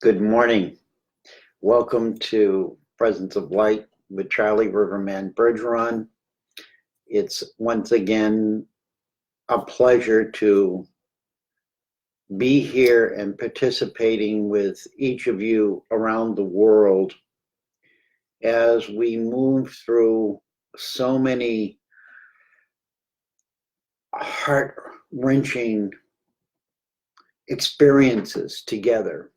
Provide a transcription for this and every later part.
Good morning. Welcome to Presence of Light with charlierivermanbergeron. It's once again a pleasure to be here and participating with each of you around the world as we move through so many heart-wrenching experiences together.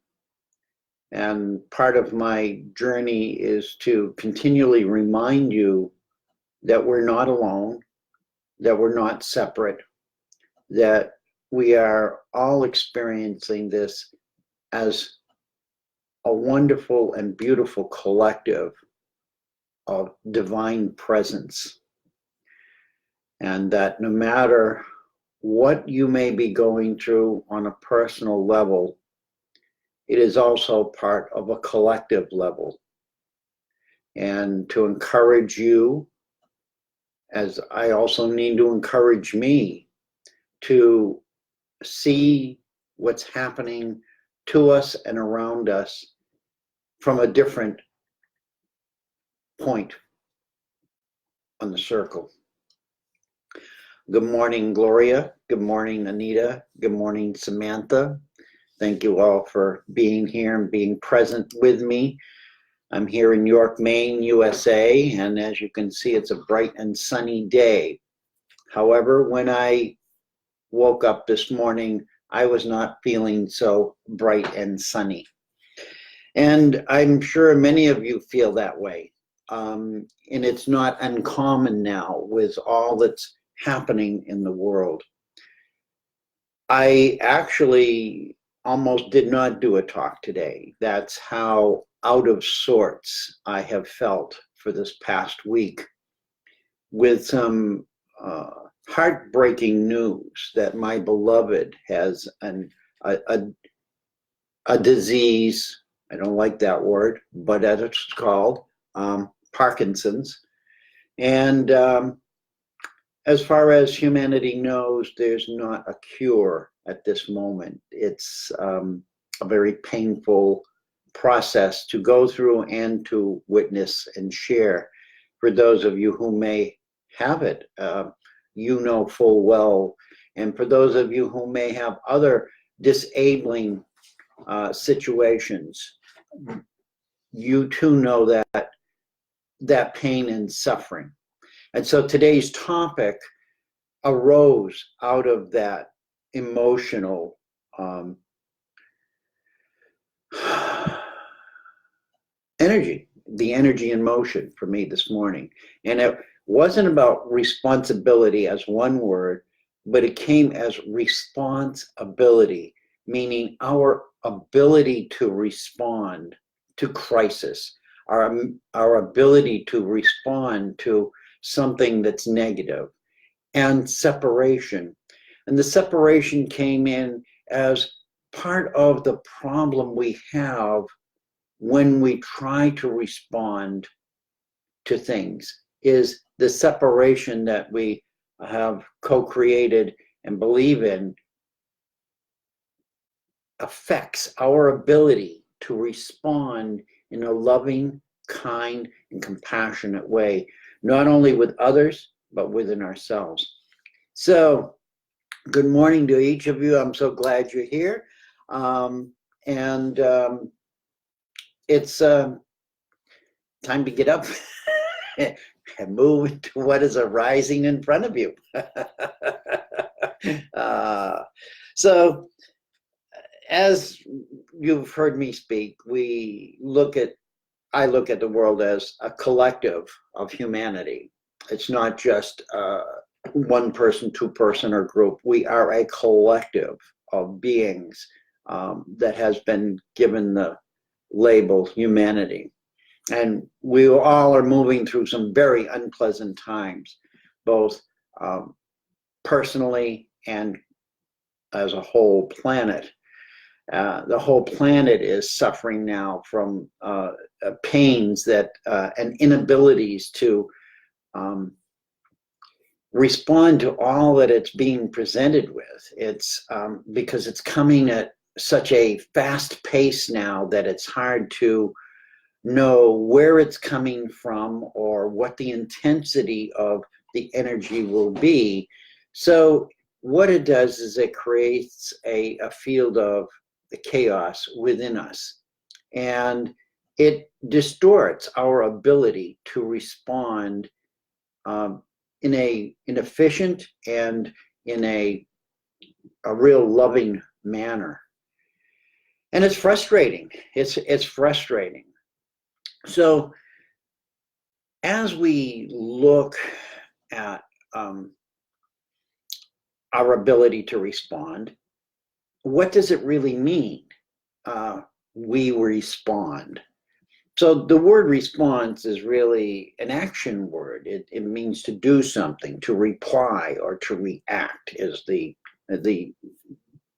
And part of my journey is to continually remind you that we're not alone, that we're not separate, that we are all experiencing this as a wonderful and beautiful collective of divine presence. And that no matter what you may be going through on a personal level, it is also part of a collective level. And to encourage you, as I also need to encourage me, to see what's happening to us and around us from a different point on the circle. Good morning, Gloria. Good morning, Anita. Good morning, Samantha. Thank you all for being here and being present with me. I'm here in York, Maine, USA, and as you can see, it's a bright and sunny day. However, when I woke up this morning, I was not feeling so bright and sunny. And I'm sure many of you feel that way. And it's not uncommon now with all that's happening in the world. I actually almost did not do a talk today. That's how out of sorts I have felt for this past week, with some heartbreaking news that my beloved has a disease. I don't like that word, but as it's called, Parkinson's. And as far as humanity knows, there's not a cure at this moment. It's a very painful process to go through and to witness and share. For those of you who may have it, you know full well. And for those of you who may have other disabling situations, you too know that pain and suffering. And so today's topic arose out of that emotional energy, the energy in motion for me this morning. And it wasn't about responsibility as one word, but it came as responsibility, meaning our ability to respond to crisis, our ability to respond to something that's negative, and separation. And the separation came in as part of the problem we have when we try to respond to things, is the separation that we have co-created and believe in affects our ability to respond in a loving, kind, and compassionate way, not only with others, but within ourselves. So, good morning to each of you. I'm so glad you're here. It's time to get up and move to what is arising in front of you. So, as you've heard me speak, I look at the world as a collective of humanity. It's not just one person, two person, or group. We are a collective of beings that has been given the label humanity. And we all are moving through some very unpleasant times, both personally and as a whole planet. The whole planet is suffering now from pains that and inabilities to respond to all that it's being presented with. It's because it's coming at such a fast pace now that it's hard to know where it's coming from or what the intensity of the energy will be. So what it does is it creates a field of the chaos within us, and it distorts our ability to respond in an efficient and in a real loving manner. And it's frustrating. It's frustrating. So as we look at our ability to respond, what does it really mean? We respond. So the word response is really an action word. It means to do something, to reply or to react is the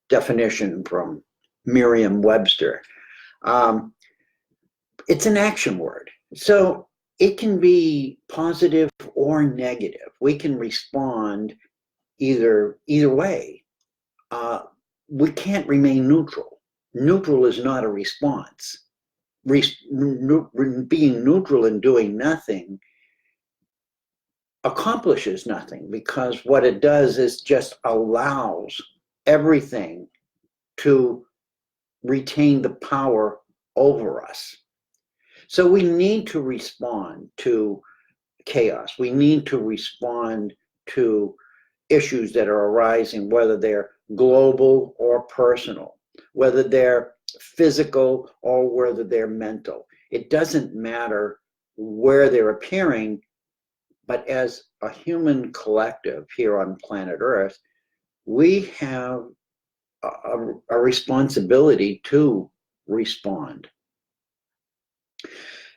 definition from Merriam-Webster. It's an action word. So it can be positive or negative. We can respond either way. We can't remain neutral. Neutral is not a response. Being neutral and doing nothing accomplishes nothing, because what it does is just allows everything to retain the power over us. So we need to respond to chaos. We need to respond to issues that are arising, whether they're global or personal, whether they're physical or whether they're mental. It doesn't matter where they're appearing, but as a human collective here on planet Earth, we have a responsibility to respond.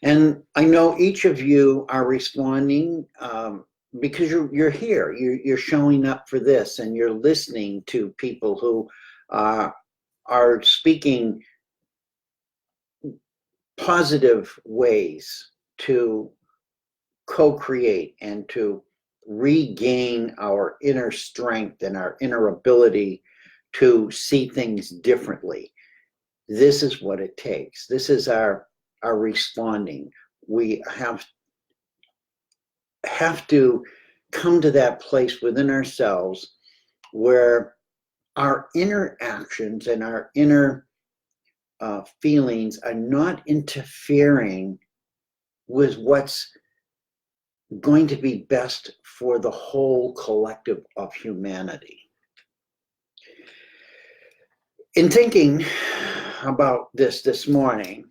And I know each of you are responding because you're here, you're showing up for this, and you're listening to people who are speaking positive ways to co-create and to regain our inner strength and our inner ability to see things differently. This is what it takes. This is our responding. We have to come to that place within ourselves where our inner actions and our inner feelings are not interfering with what's going to be best for the whole collective of humanity. In thinking about this morning,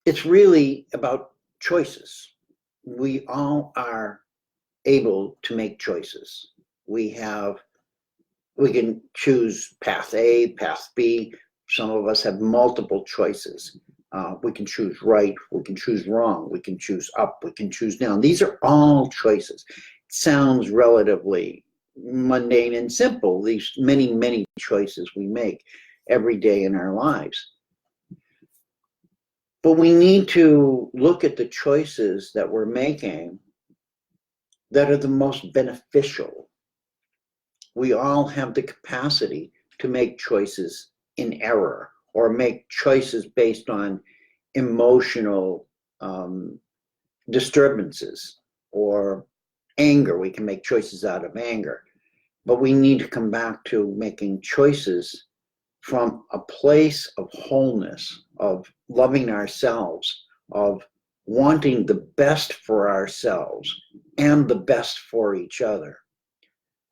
it's really about choices. We all are able to make choices. We can choose path A, path B. Some of us have multiple choices. We can choose right, we can choose wrong, we can choose up, we can choose down. These are all choices. It sounds relatively mundane and simple, these many choices we make every day in our lives. But we need to look at the choices that we're making that are the most beneficial. We all have the capacity to make choices in error or make choices based on emotional disturbances or anger. We can make choices out of anger. But we need to come back to making choices from a place of wholeness, of loving ourselves, of wanting the best for ourselves and the best for each other.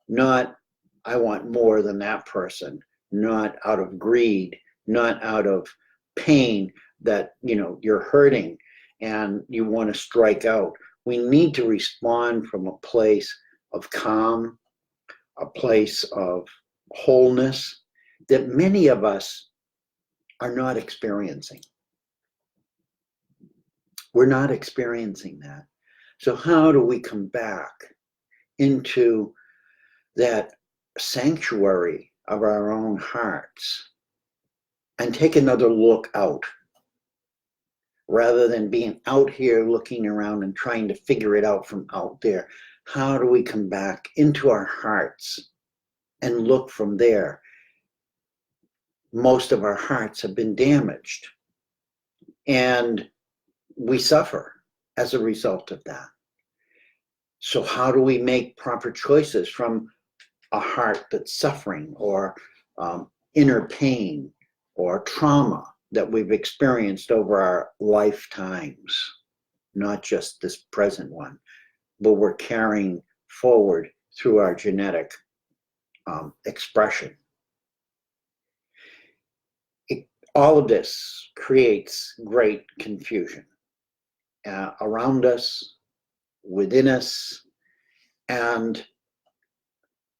Not, I want more than that person, not out of greed, not out of pain that you're hurting and you want to strike out. We need to respond from a place of calm, a place of wholeness that many of us are not experiencing. We're not experiencing that. So how do we come back into that sanctuary of our own hearts and take another look out, rather than being out here looking around and trying to figure it out from out there? How do we come back into our hearts and look from there. Most of our hearts have been damaged, and we suffer as a result of that. So how do we make proper choices from a heart that's suffering, or inner pain or trauma that we've experienced over our lifetimes, not just this present one, but we're carrying forward through our genetic expression? All of this creates great confusion around us, within us, and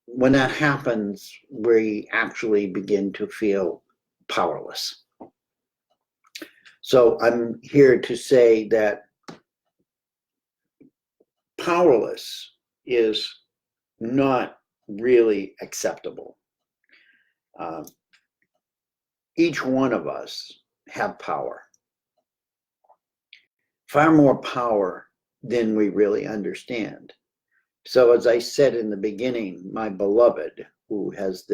when that happens, we actually begin to feel powerless. So I'm here to say that powerless is not really acceptable. Each one of us have power, far more power than we really understand. So as I said in the beginning, my beloved, who has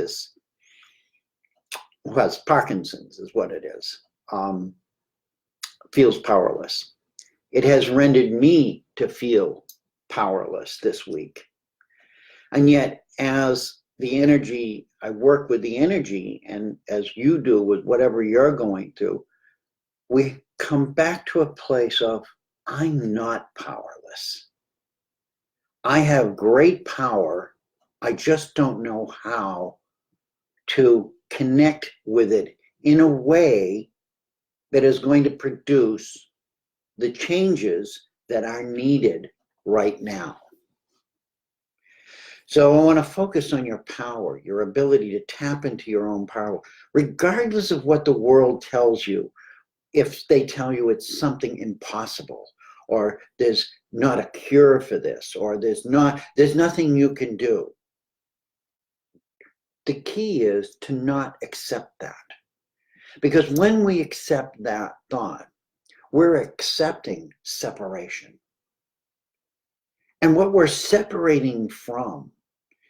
Parkinson's is what it is, feels powerless. It has rendered me to feel powerless this week. And yet, as the energy, I work with the energy, and as you do with whatever you're going through, we come back to a place of, I'm not powerless. I have great power. I just don't know how to connect with it in a way that is going to produce the changes that are needed right now. So I want to focus on your power, your ability to tap into your own power, regardless of what the world tells you. If they tell you it's something impossible, or there's not a cure for this, or there's nothing you can do. The key is to not accept that. Because when we accept that thought, we're accepting separation. And what we're separating from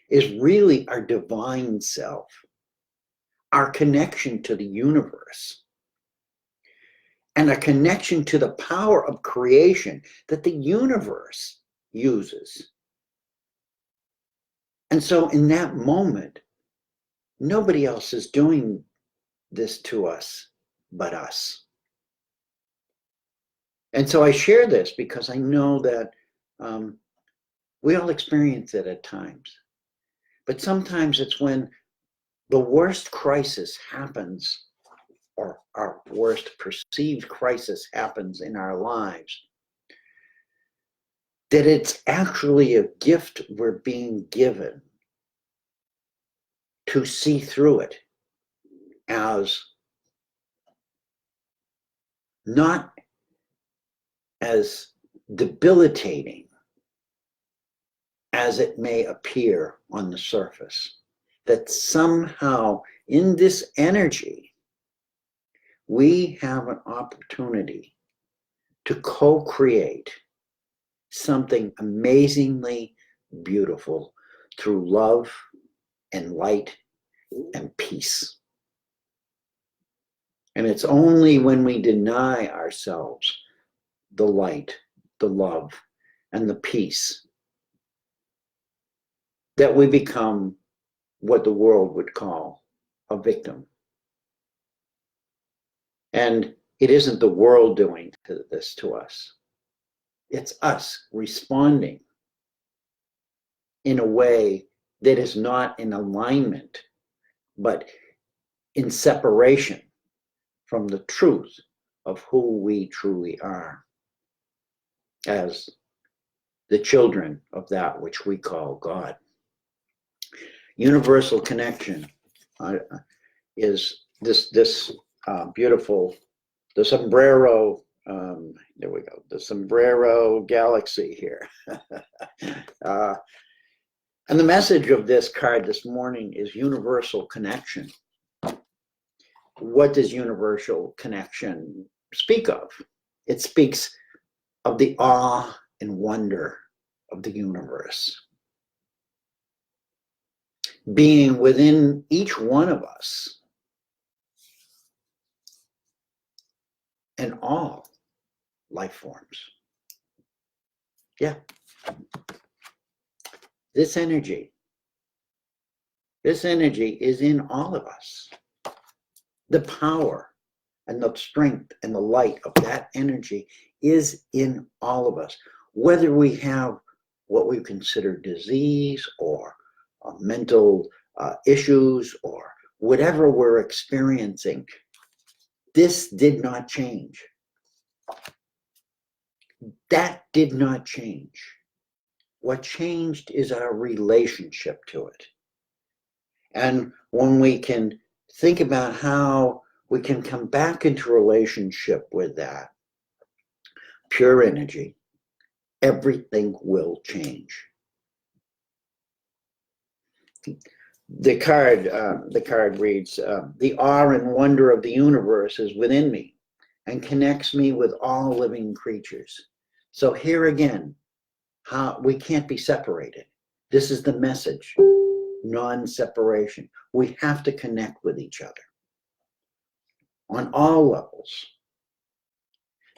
is really our divine self, our connection to the universe, and a connection to the power of creation that the universe uses. And so in that moment, nobody else is doing this to us but us. And so I share this because I know that we all experience it at times. But sometimes it's when the worst crisis happens, or our worst perceived crisis happens in our lives, that it's actually a gift we're being given to see through it as not as debilitating as it may appear on the surface. That somehow in this energy, we have an opportunity to co-create something amazingly beautiful through love and light and peace. And it's only when we deny ourselves the light, the love, and the peace that we become what the world would call a victim. And it isn't the world doing this to us. It's us responding in a way that is not in alignment, but in separation from the truth of who we truly are as the children of that which we call God. Universal connection is this beautiful, the sombrero, there we go, the sombrero galaxy here. And the message of this card this morning is universal connection. What does universal connection speak of? It speaks of the awe and wonder of the universe. being within each one of us and all life forms. Yeah. This energy is in all of us. The power and the strength and the light of that energy is in all of us. Whether we have what we consider disease or mental issues or whatever we're experiencing, this did not change. That did not change. What changed is our relationship to it. And when we can think about how we can come back into relationship with that pure energy, everything will change. The card reads, the awe and wonder of the universe is within me and connects me with all living creatures. So here again, how we can't be separated. This is the message, non-separation. We have to connect with each other on all levels.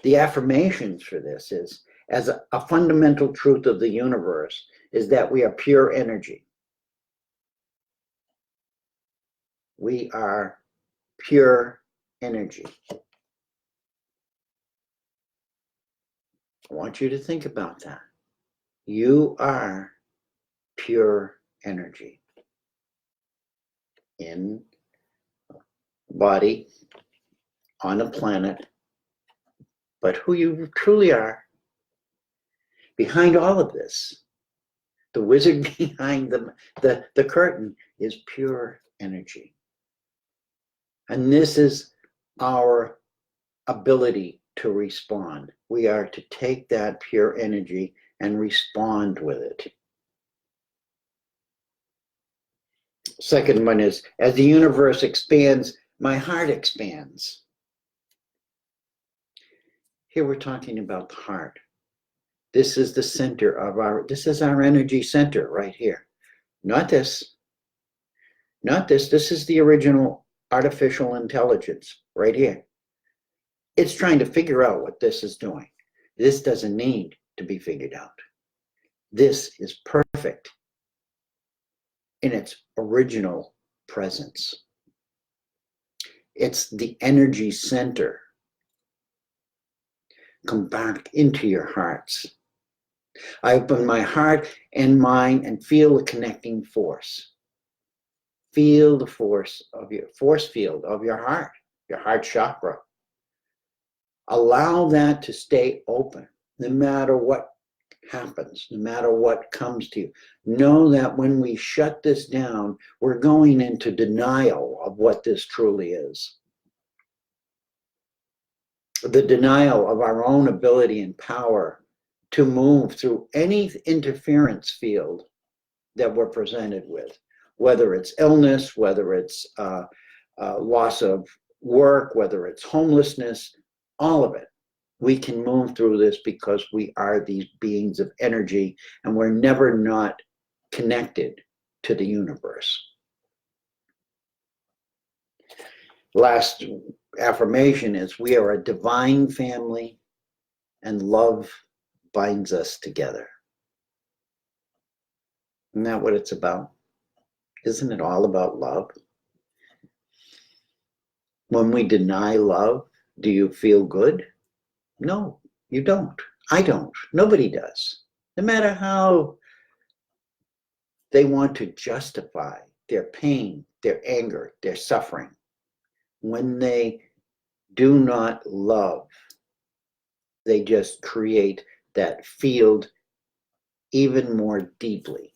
The affirmations for this is, as a fundamental truth of the universe, is that we are pure energy. We are pure energy. I want you to think about that. You are pure energy in a body, on a planet, but who you truly are. Behind all of this, the wizard behind the curtain is pure energy. And this is our ability to respond. We are to take that pure energy and respond with it. Second one is, as the universe expands, my heart expands. Here we're talking about the heart. This is the center of this is our energy center right here. Not this. Not this. This is the original artificial intelligence right here. It's trying to figure out what this is doing. This doesn't need to be figured out. This is perfect in its original presence. It's the energy center. Come back into your hearts. I open my heart and mind and feel the connecting force. Feel the force of your force field of your heart chakra. Allow that to stay open, no matter what happens, no matter what comes to you. Know that when we shut this down, we're going into denial of what this truly is. The denial of our own ability and power to move through any interference field that we're presented with, whether it's illness, whether it's loss of work, whether it's homelessness, all of it. We can move through this because we are these beings of energy and we're never not connected to the universe. Last affirmation is, we are a divine family and love binds us together. Isn't that what it's about? Isn't it all about love? When we deny love, do you feel good? No, you don't. I don't. Nobody does. No matter how they want to justify their pain, their anger, their suffering, when they do not love, they just create that field even more deeply.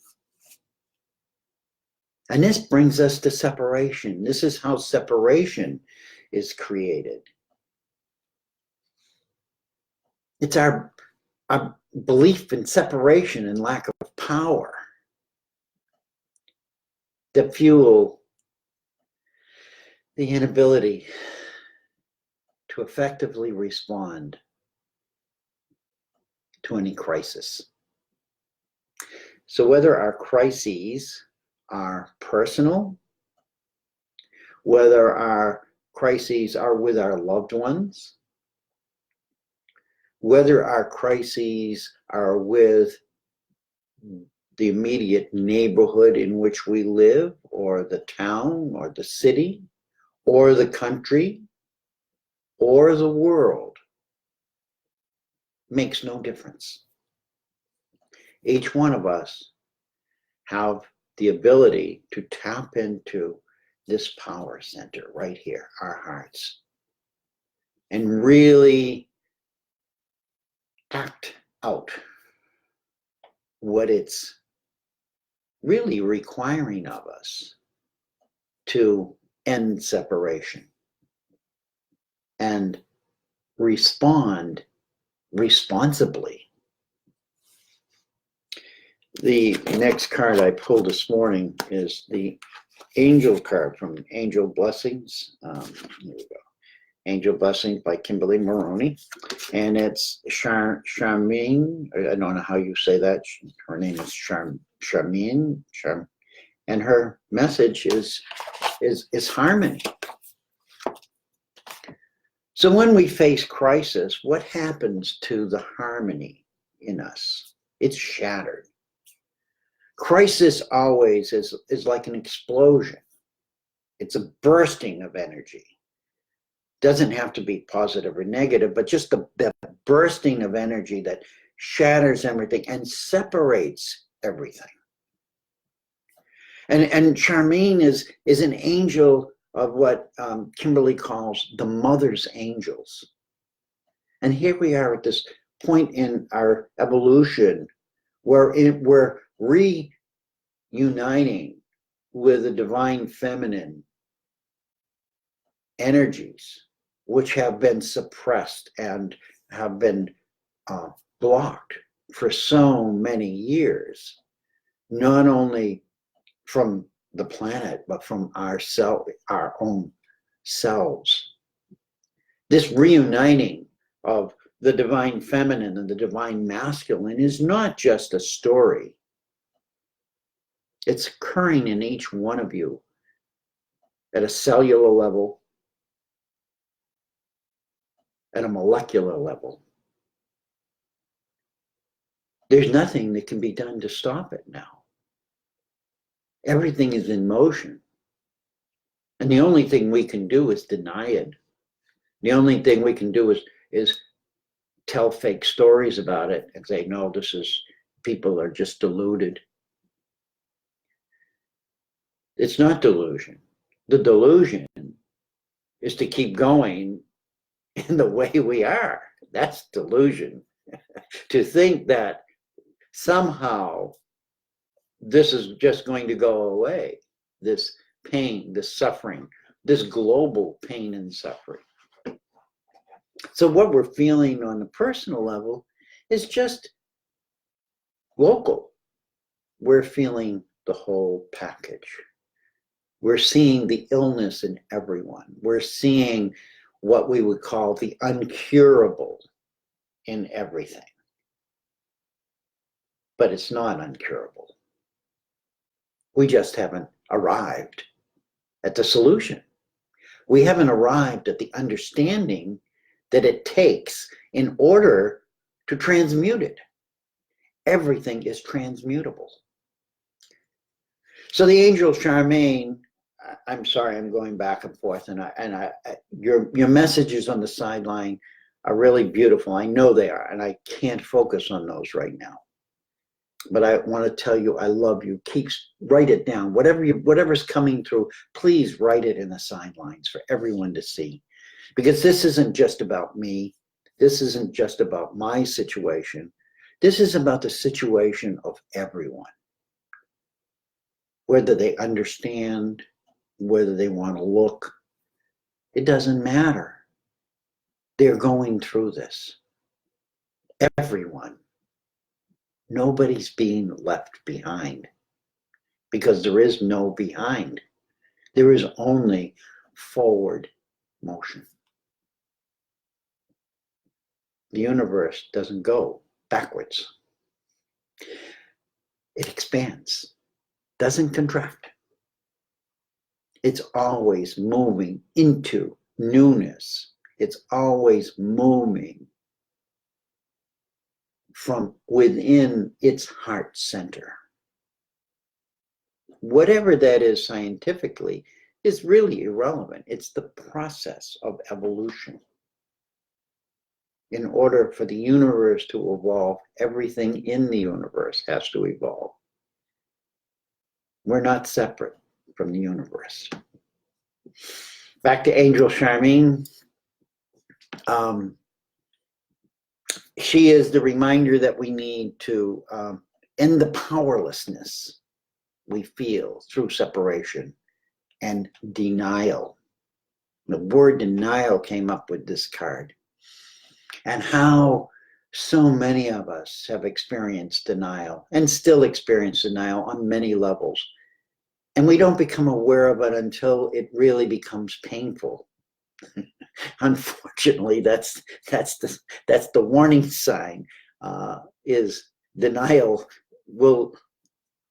And this brings us to separation. This is how separation is created. It's our belief in separation and lack of power that fuel the inability to effectively respond to any crisis. So whether our crises are personal, whether our crises are with our loved ones, whether our crises are with the immediate neighborhood in which we live, or the town, or the city, or the country, or the world, makes no difference. Each one of us have the ability to tap into this power center right here, our hearts, and really act out what it's really requiring of us to end separation and respond responsibly. The next card I pulled this morning is the Angel card from Angel Blessings. Here we go. Angel Blessings by Kimberly Maroney. And it's Charmaine. I don't know how you say that. Her name is Charmaine. And her message is harmony. So when we face crisis, what happens to the harmony in us? It's shattered. Crisis always is like an explosion. It's a bursting of energy. Doesn't have to be positive or negative, but just the bursting of energy that shatters everything and separates everything. And Charmaine is an angel of what Kimberly calls the mother's angels. And here we are at this point in our evolution where we're reuniting with the divine feminine energies, which have been suppressed and have been blocked for so many years, not only from the planet, but from our own selves. This reuniting of the divine feminine and the divine masculine is not just a story. It's occurring in each one of you at a cellular level, at a molecular level. There's nothing that can be done to stop it now. Everything is in motion. And the only thing we can do is deny it. The only thing we can do is tell fake stories about it and say, no, people are just deluded. It's not delusion. The delusion is to keep going in the way we are. That's delusion. To think that somehow this is just going to go away, this pain, this suffering, this global pain and suffering. So what we're feeling on the personal level is just local. We're feeling the whole package. We're seeing the illness in everyone. We're seeing what we would call the uncurable in everything. But it's not uncurable. We just haven't arrived at the solution. We haven't arrived at the understanding that it takes in order to transmute it. Everything is transmutable. So the angel Charmaine, I'm sorry, I'm going back and forth, and your messages on the sideline are really beautiful. I know they are, and I can't focus on those right now. But I want to tell you, I love you. Write it down. Whatever's coming through, please write it in the sidelines for everyone to see. Because this isn't just about me. This isn't just about my situation. This is about the situation of everyone. Whether they understand, whether they want to look, it doesn't matter. They're going through this. Everyone. Nobody's being left behind, because there is no behind. There is only forward motion. The universe doesn't go backwards. It expands. doesn't contract. It's always moving into newness. It's always moving from within its heart center. Whatever that is scientifically is really irrelevant. It's the process of evolution. In order for the universe to evolve, everything in the universe has to evolve. We're not separate from the universe. Back to Angel Charmaine. She is the reminder that we need to end the powerlessness we feel through separation and denial. The word denial came up with this card. And how so many of us have experienced denial and still experience denial on many levels. And we don't become aware of it until it really becomes painful. Unfortunately, that's the warning sign. Is denial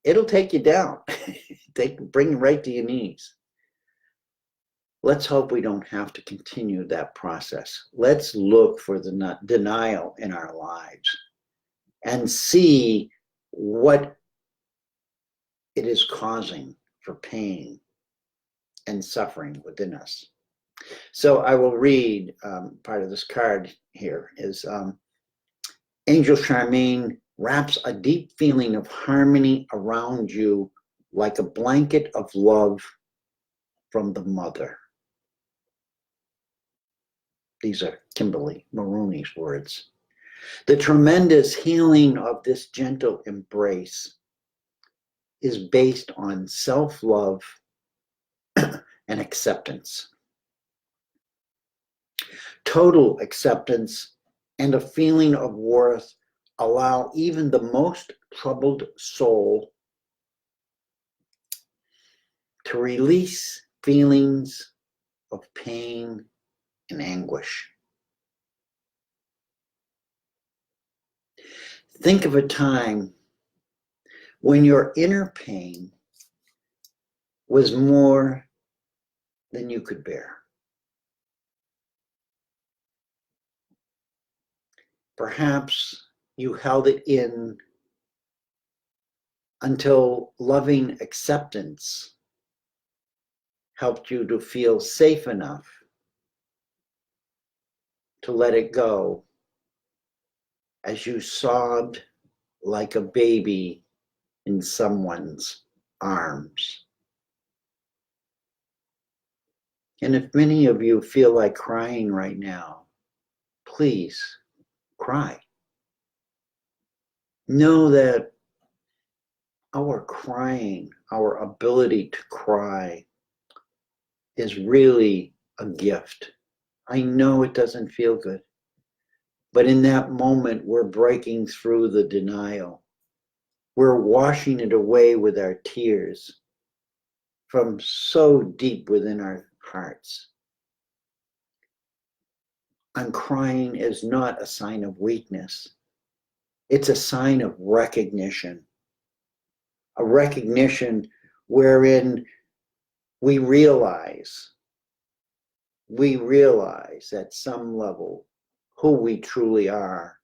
it'll take you down. Bring you right to your knees. Let's hope we don't have to continue that process. Let's look for the denial in our lives and see what it is causing for pain and suffering within us. So I will read part of this card here is Angel Charmaine wraps a deep feeling of harmony around you like a blanket of love from the mother. These are Kimberly Maroney's words. The tremendous healing of this gentle embrace is based on self-love and acceptance. Total acceptance and a feeling of worth allow even the most troubled soul to release feelings of pain and anguish. Think of a time when your inner pain was more than you could bear. Perhaps you held it in until loving acceptance helped you to feel safe enough to let it go as you sobbed like a baby in someone's arms. And if many of you feel like crying right now, please cry. Know that our crying, our ability to cry, is really a gift. I know it doesn't feel good, but in that moment, we're breaking through the denial. We're washing it away with our tears from so deep within our hearts. And crying is not a sign of weakness. It's a sign of recognition. A recognition wherein we realize at some level who we truly are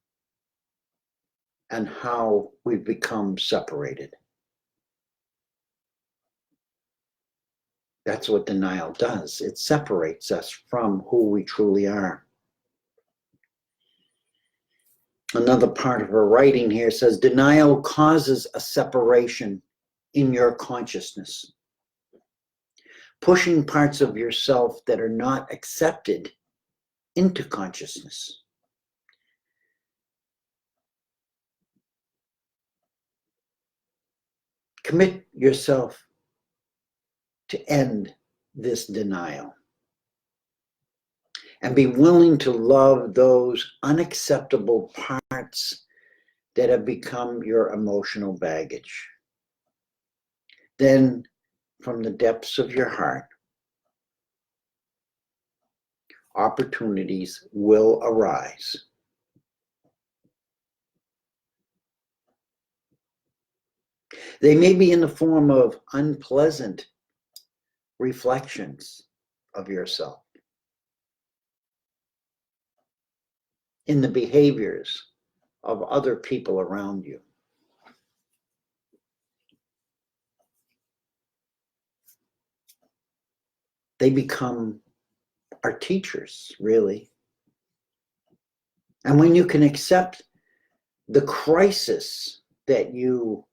and how we've become separated. That's what denial does. It separates us from who we truly are. Another part of her writing here says, denial causes a separation in your consciousness, pushing parts of yourself that are not accepted into consciousness. Commit yourself to end this denial and be willing to love those unacceptable parts that have become your emotional baggage. Then, from the depths of your heart, opportunities will arise. They may be in the form of unpleasant reflections of yourself, in the behaviors of other people around you. They become our teachers, really. And when you can accept the crisis that you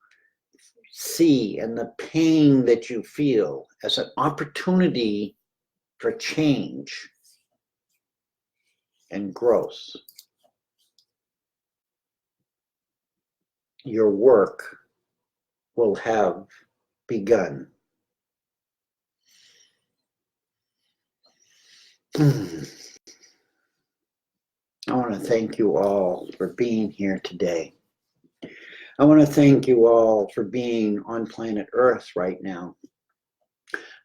see and the pain that you feel as an opportunity for change and growth, your work will have begun. I want to thank you all for being here today. I want to thank you all for being on planet Earth right now.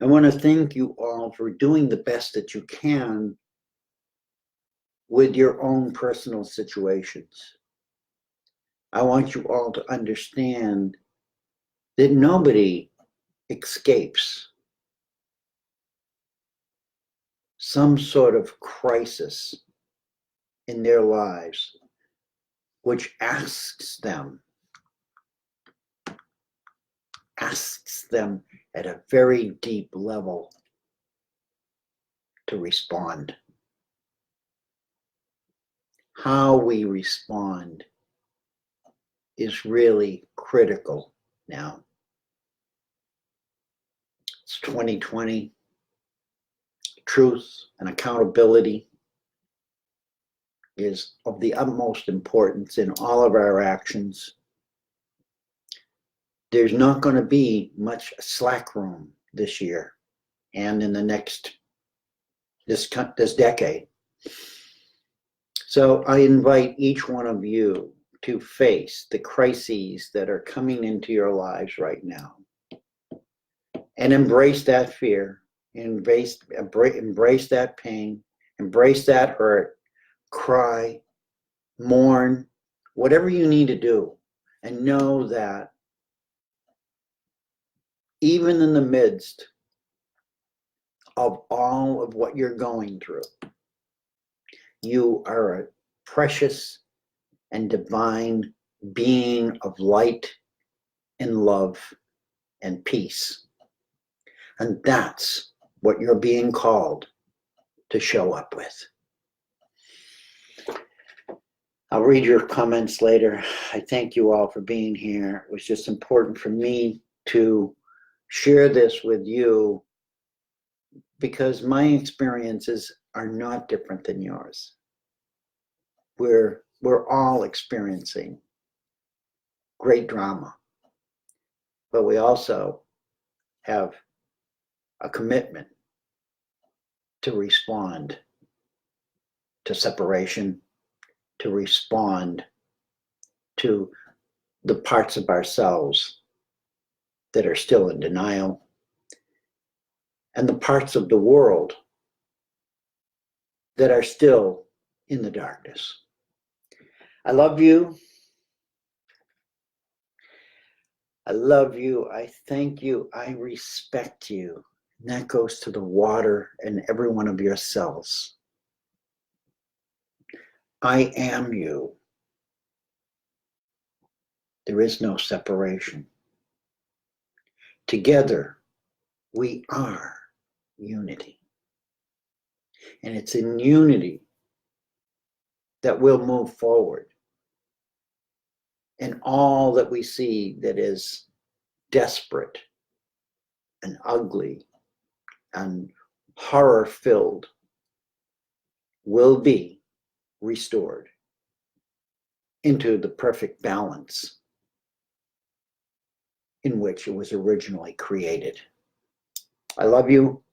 I want to thank you all for doing the best that you can with your own personal situations. I want you all to understand that nobody escapes some sort of crisis in their lives, which asks them at a very deep level to respond. How we respond is really critical now. It's 2020. Truth and accountability is of the utmost importance in all of our actions. There's not going to be much slack room this year and in the this decade. So I invite each one of you to face the crises that are coming into your lives right now and embrace that fear, embrace that pain, embrace that hurt, cry, mourn, whatever you need to do, and know that even in the midst of all of what you're going through, you are a precious and divine being of light and love and peace. And that's what you're being called to show up with. I'll read your comments later. I thank you all for being here. It was just important for me to share this with you because my experiences are not different than yours. We're all experiencing great drama, but we also have a commitment to respond to separation, to respond to the parts of ourselves that are still in denial, and the parts of the world that are still in the darkness. I love you. I love you. I thank you. I respect you. And that goes to the water and every one of your cells. I am you. There is no separation. Together, we are unity. And it's in unity that we'll move forward. And all that we see that is desperate and ugly and horror-filled will be restored into the perfect balance in which it was originally created. I love you.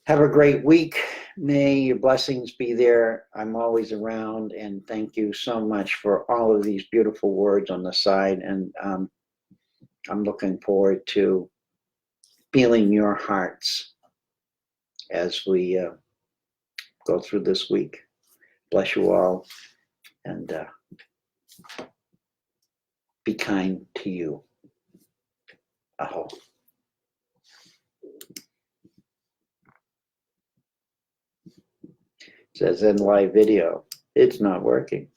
Have a great week. May your blessings be there. I'm always around, and thank you so much for all of these beautiful words on the side. And I'm looking forward to feeling your hearts as we go through this week. Bless you all, and be kind to you. Oh. Says in live video, it's not working.